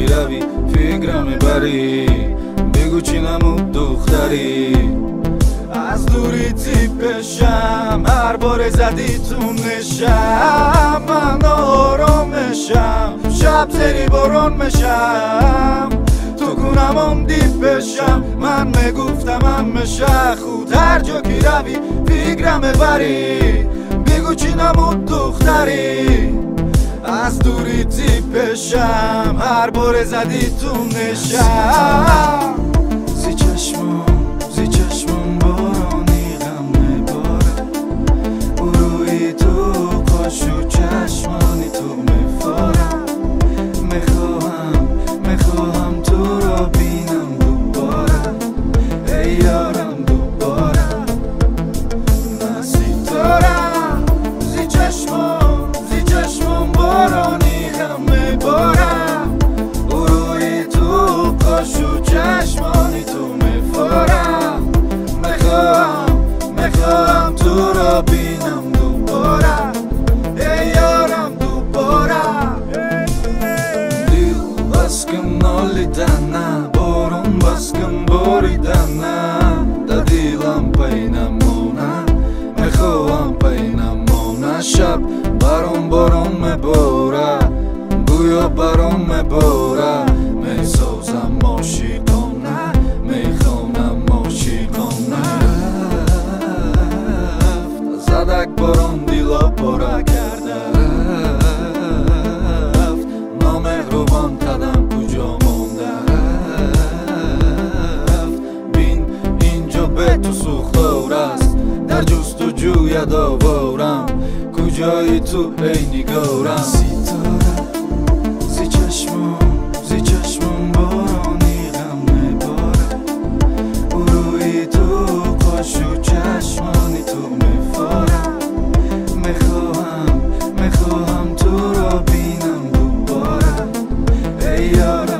کی روی فکرم بری بگو چی نمود دختری از دوری تیپشم هر بار زدی تو نشم من آرامشم شب زری باران مشم تو کنم دیپشم من میگفتم همشه خود هر جا کی روی فکرم بری بگو چی نمود دختری از دوری تیپشم هر بار زدی تو نشم زی چشمم بارانی غم میبارم او روی تو قاشو چشمانی تو میفارم میخواهم تو را بینم دوباره ای یارم دوباره نسیتارم زی چشمم بارانی غم میبارم او روی تو قاشو چشمانی تو میفارم میخواهم تو را بینم دوباره ای یارم دوباره دیل بس کن نالیدن بارون بس کن باریدن در دیلم پی نمونه میخواهم پی نمونه شب بارون میباره گویا بارون میباره میسازم عاشقانه میخوانم عاشقانه رفت زدک بارون دیلا پاره کرده رفت نامهربان قدم کجا مانده رفت بین اینجا به تو سوختار است در جستجوی داورم کجایی تو ای نگارم ستاره زی چشمم بارانی غم میباره او روی تو قاشو چشمانی تو میفارم میخواهم تو را بینم دوباره ای یارم